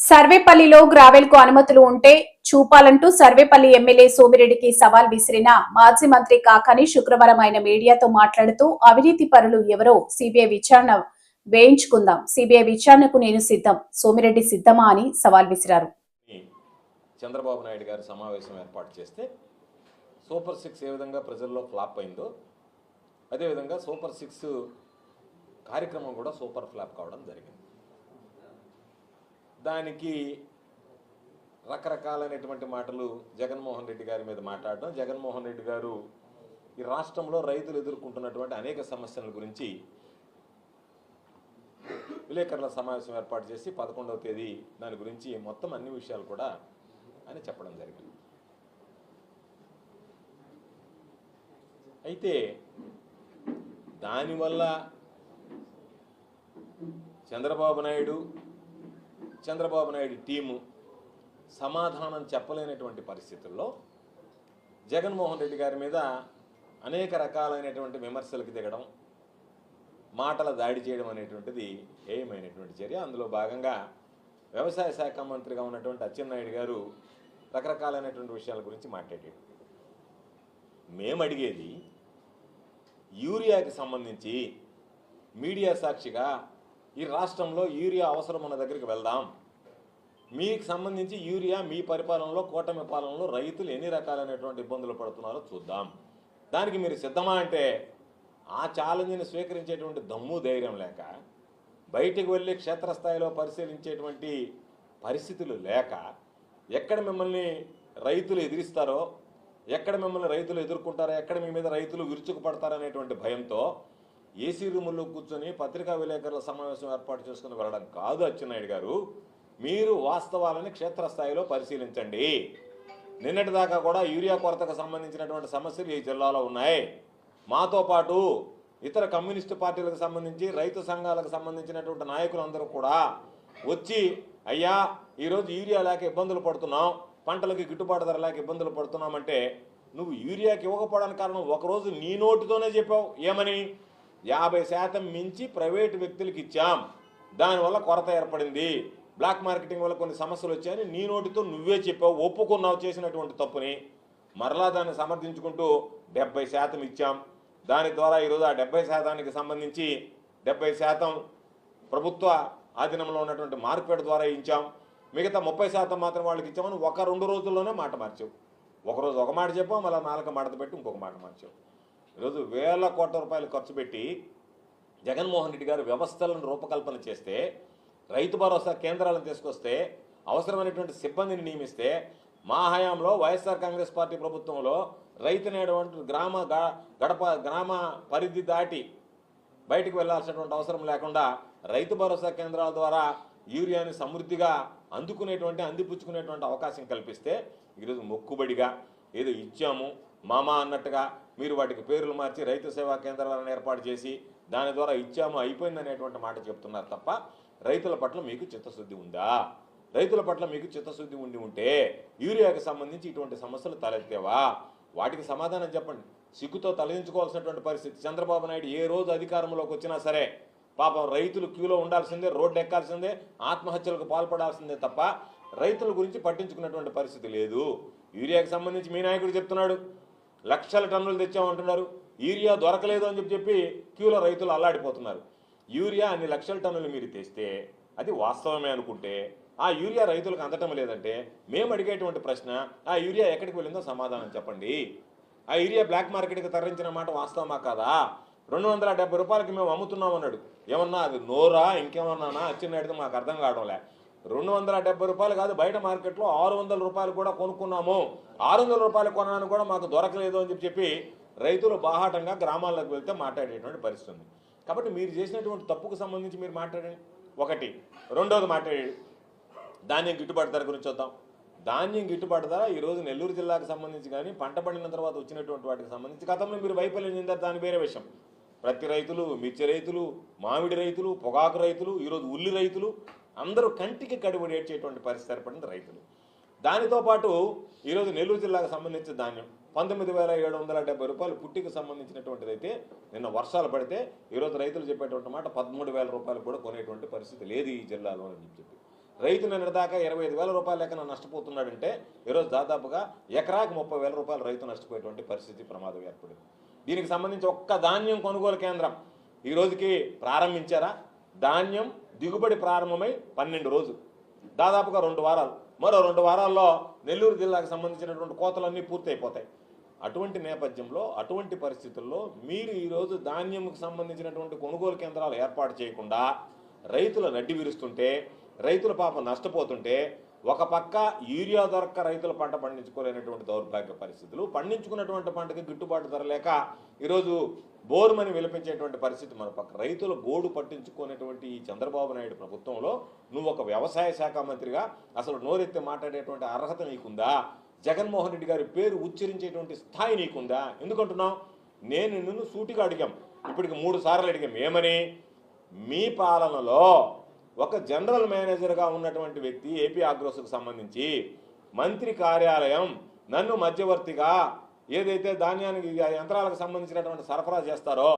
సర్వేపల్లిలో gravel కు అనుమతులు ఉంటే చూపాలంటూ సర్వేపల్లి ఎమ్మెల్యే సోమిరెడ్డికి సవాల్ విసిరిన మాజీ మంత్రి కాకాని శుక్రవారం ఆయన మీడియాతో మాట్లాడుతూ అవినీతి పరులు ఎవరో సిబిఐ విచారణ వేయించుకుందాం, సిబిఐ విచారణకు నేను సిద్ధం, సోమిరెడ్డి సిద్ధమా అని సవాల్ విసిరారు. చంద్రబాబు నాయుడు గారి సమావేశం ఏర్పాటు చేస్తే సూపర్ 6 ఏ విధంగా ప్రజల్లో ఫ్లాప్ అయిందో అదేవిధంగా సూపర్ 6 కార్యక్రమం కూడా సూపర్ ఫ్లాప్ కావడం జరిగింది. దానికి రకరకాలైనటువంటి మాటలు జగన్మోహన్ రెడ్డి గారి మీద మాట్లాడడం, జగన్మోహన్ రెడ్డి గారు ఈ రాష్ట్రంలో రైతులు ఎదుర్కొంటున్నటువంటి అనేక సమస్యల గురించి విలేకరుల సమావేశం ఏర్పాటు చేసి 11వ తేదీ దాని గురించి మొత్తం అన్ని విషయాలు కూడా ఆయన చెప్పడం జరిగింది. అయితే దానివల్ల చంద్రబాబు నాయుడు టీము సమాధానం చెప్పలేనటువంటి పరిస్థితుల్లో జగన్మోహన్ రెడ్డి గారి మీద అనేక రకాలైనటువంటి విమర్శలకు దిగడం, మాటల దాడి చేయడం అనేటువంటిది ఏమైనటువంటి చర్య. అందులో భాగంగా వ్యవసాయ శాఖ మంత్రిగా ఉన్నటువంటి అచ్చెన్నాయుడు గారు రకరకాలైనటువంటి విషయాల గురించి మాట్లాడాడు. మేము అడిగేది యూరియాకి సంబంధించి మీడియా సాక్షిగా ఈ రాష్ట్రంలో యూరియా అవసరం ఉన్న దగ్గరికి వెళ్దాం, మీకు సంబంధించి యూరియా మీ పరిపాలనలో కూటమి పాలనలో రైతులు ఎన్ని రకాలైనటువంటి ఇబ్బందులు పడుతున్నారో చూద్దాం, దానికి మీరు సిద్ధమా అంటే ఆ ఛాలెంజ్ని స్వీకరించేటువంటి దమ్ము ధైర్యం లేక, బయటికి వెళ్ళి క్షేత్రస్థాయిలో పరిశీలించేటువంటి పరిస్థితులు లేక, ఎక్కడ మిమ్మల్ని రైతులు ఎదిరిస్తారో, ఎక్కడ మిమ్మల్ని రైతులు ఎదుర్కొంటారో, ఎక్కడ మీ మీద రైతులు విరుచుకుపడతారనేటువంటి భయంతో ఏసీ రూముల్లో కూర్చొని పత్రికా విలేకరుల సమావేశం ఏర్పాటు చేసుకుని వెళ్ళడం కాదు. అచ్చెన్నాయుడు గారు, మీరు వాస్తవాలని క్షేత్రస్థాయిలో పరిశీలించండి. నిన్నటిదాకా కూడా యూరియా కొరతకు సంబంధించినటువంటి సమస్యలు ఈ జిల్లాలో ఉన్నాయి. మాతో పాటు ఇతర కమ్యూనిస్టు పార్టీలకు సంబంధించి రైతు సంఘాలకు సంబంధించినటువంటి నాయకులందరూ కూడా వచ్చి, అయ్యా ఈరోజు యూరియా లేక ఇబ్బందులు పడుతున్నాం, పంటలకి గిట్టుబాటు ధర లేక ఇబ్బందులు పడుతున్నామంటే నువ్వు యూరియాకి ఇవ్వకపోవడానికి కారణం ఒకరోజు నీ నోటితోనే చెప్పావు. ఏమని? 50% మించి ప్రైవేటు వ్యక్తులకు ఇచ్చాం, దానివల్ల కొరత ఏర్పడింది, బ్లాక్ మార్కెటింగ్ వల్ల కొన్ని సమస్యలు వచ్చాయని నీ నోటితో నువ్వే చెప్పావు, ఒప్పుకున్నావు చేసినటువంటి తప్పుని. మరలా దాన్ని సమర్థించుకుంటూ 70% ఇచ్చాం, దాని ద్వారా ఈరోజు ఆ 70%కి సంబంధించి 70% ప్రభుత్వ ఆధీనంలో ఉన్నటువంటి మార్కెట్ ద్వారా ఇచ్చాం, మిగతా 30% మాత్రం వాళ్ళకి ఇచ్చామని 1-2 రోజుల్లోనే మాట మార్చావు. ఒకరోజు ఒక మాట చెప్పావు, మళ్ళీ 4 మాటలు పెట్టి ఇంకొక మాట మార్చావు. ఈరోజు వేల కోట్ల రూపాయలు ఖర్చు పెట్టి జగన్మోహన్ రెడ్డి గారు వ్యవస్థలను రూపకల్పన చేస్తే, రైతు భరోసా కేంద్రాలను తీసుకొస్తే, అవసరమైనటువంటి సిబ్బందిని నియమిస్తే, మా హయాంలో వైఎస్ఆర్ కాంగ్రెస్ పార్టీ ప్రభుత్వంలో రైతునేటువంటి గ్రామ పరిధి దాటి బయటకు వెళ్లాల్సినటువంటి అవసరం లేకుండా రైతు భరోసా కేంద్రాల ద్వారా యూరియాని సమృద్ధిగా అందిపుచ్చుకునేటువంటి అవకాశం కల్పిస్తే, ఈరోజు మొక్కుబడిగా ఏదో ఇచ్చాము మామా అన్నట్టుగా మీరు వాటికి పేర్లు మార్చి రైతు సేవా కేంద్రాలను ఏర్పాటు చేసి దాని ద్వారా ఇచ్చాము అయిపోయింది అనేటువంటి మాట చెప్తున్నారు తప్ప రైతుల పట్ల మీకు చిత్తశుద్ధి ఉందా? రైతుల పట్ల మీకు చిత్తశుద్ధి ఉంటే యూరియాకి సంబంధించి ఇటువంటి సమస్యలు తలెత్తేవా? వాటికి సమాధానం చెప్పండి. సిగ్గుతో తలదించుకోవాల్సినటువంటి పరిస్థితి. చంద్రబాబు నాయుడు ఏ రోజు అధికారంలోకి వచ్చినా సరే పాపం రైతులు క్యూలో ఉండాల్సిందే, రోడ్డు ఎక్కాల్సిందే, ఆత్మహత్యలకు పాల్పడాల్సిందే తప్ప రైతుల గురించి పట్టించుకున్నటువంటి పరిస్థితి లేదు. యూరియాకి సంబంధించి మీ నాయకుడు చెప్తున్నాడు, లక్షల టన్నులు తెచ్చామంటున్నారు, యూరియా దొరకలేదు అని చెప్పి క్యూలో రైతులు అల్లాడిపోతున్నారు. యూరియా అన్ని లక్షల టన్నులు మీరు తెస్తే అది వాస్తవమే అనుకుంటే, ఆ యూరియా రైతులకు అందటం లేదంటే మేము అడిగేటువంటి ప్రశ్న, ఆ యూరియా ఎక్కడికి వెళ్ళిందో సమాధానం చెప్పండి. ఆ యూరియా బ్లాక్ మార్కెట్కి తరలించిన మాట వాస్తవమా కాదా? 270 రూపాయలకి మేము అమ్ముతున్నాం అన్నాడు. ఏమన్నా అది నోరా ఇంకేమన్నానా? అచ్చెన్నాయుడితో మాకు అర్థం కావడంలే. 270 రూపాయలు కాదు, బయట మార్కెట్లో 600 రూపాయలు కూడా కొనుక్కున్నాము, 600 రూపాయలు కొనడానికి కూడా మాకు దొరకలేదు అని చెప్పి రైతులు బాహాటంగా గ్రామాల్లోకి వెళ్తే మాట్లాడేటువంటి పరిస్థితి ఉంది. కాబట్టి మీరు చేసినటువంటి తప్పుకు సంబంధించి మీరు మాట్లాడండి. ఒకటి. రెండోది మాట్లాడాడు ధాన్యం గిట్టుబాటు ధర గురించి వద్దాం. ధాన్యం గిట్టుబాటు ధర ఈరోజు నెల్లూరు జిల్లాకు సంబంధించి కానీ పంట పండిన తర్వాత వచ్చినటువంటి వాటికి సంబంధించి గతంలో మీరు వైఫల్యం చెందారు, దాని వేరే విషయం. ప్రతి రైతులు, మిర్చి రైతులు, మామిడి రైతులు, పొగాకు రైతులు, ఈరోజు ఉల్లి రైతులు అందరూ కంటికి కడుపు ఏడ్చేటువంటి పరిస్థితి ఏర్పడింది రైతులు. దానితో పాటు ఈరోజు నెల్లూరు జిల్లాకు సంబంధించిన ధాన్యం 19,770 రూపాయలు పుట్టికి సంబంధించినటువంటిది అయితే నిన్న వర్షాలు పడితే ఈరోజు రైతులు చెప్పేటువంటి మాట 13,000 రూపాయలు కూడా కొనేటువంటి పరిస్థితి లేదు ఈ జిల్లాలో అని చెప్పి. రైతు నిన్నటిదాకా 25,000 రూపాయల లెక్కన నష్టపోతున్నాడంటే ఈరోజు దాదాపుగా ఎకరాకి 30,000 రూపాయలు రైతు నష్టపోయేటువంటి పరిస్థితి ప్రమాదం ఏర్పడింది. దీనికి సంబంధించి ఒక్క ధాన్యం కొనుగోలు కేంద్రం ఈ రోజుకి ప్రారంభించారా? ధాన్యం దిగుబడి ప్రారంభమై 12 రోజులు, దాదాపుగా 2 వారాలు. మరో 2 వారాల్లో నెల్లూరు జిల్లాకు సంబంధించినటువంటి కోతలన్నీ పూర్తయిపోతాయి. అటువంటి నేపథ్యంలో, అటువంటి పరిస్థితుల్లో మీరు ఈరోజు ధాన్యంకు సంబంధించినటువంటి కొనుగోలు కేంద్రాలు ఏర్పాటు చేయకుండా రైతుల నడ్డి విరుస్తుంటే, రైతుల పాపం నష్టపోతుంటే, ఒక పక్క యూరియా దొరక్క రైతుల పంట పండించుకోలేనటువంటి దౌర్భాగ్య పరిస్థితులు, పండించుకున్నటువంటి పంటకి గిట్టుబాటు ధర లేక ఈరోజు బోరుమని విలపించేటువంటి పరిస్థితి మన పక్క. రైతుల గోడు పట్టించుకునేటువంటి ఈ చంద్రబాబు నాయుడు ప్రభుత్వంలో నువ్వు ఒక వ్యవసాయ శాఖ మంత్రిగా అసలు నోరెత్తి మాట్లాడేటువంటి అర్హత నీకుందా? జగన్మోహన్ రెడ్డి గారి పేరు ఉచ్చరించేటువంటి స్థాయి నీకుందా? ఎందుకంటున్నావు? నేను నిన్ను సూటిగా అడిగాం, ఇప్పటికి 3 సార్లు అడిగాం. ఏమని? మీ పాలనలో ఒక జనరల్ మేనేజర్గా ఉన్నటువంటి వ్యక్తి ఏపీ ఆగ్రోస్కు సంబంధించి మంత్రి కార్యాలయం నన్ను మధ్యవర్తిగా ఏదైతే ధాన్యానికి యంత్రాలకు సంబంధించినటువంటి సరఫరా చేస్తారో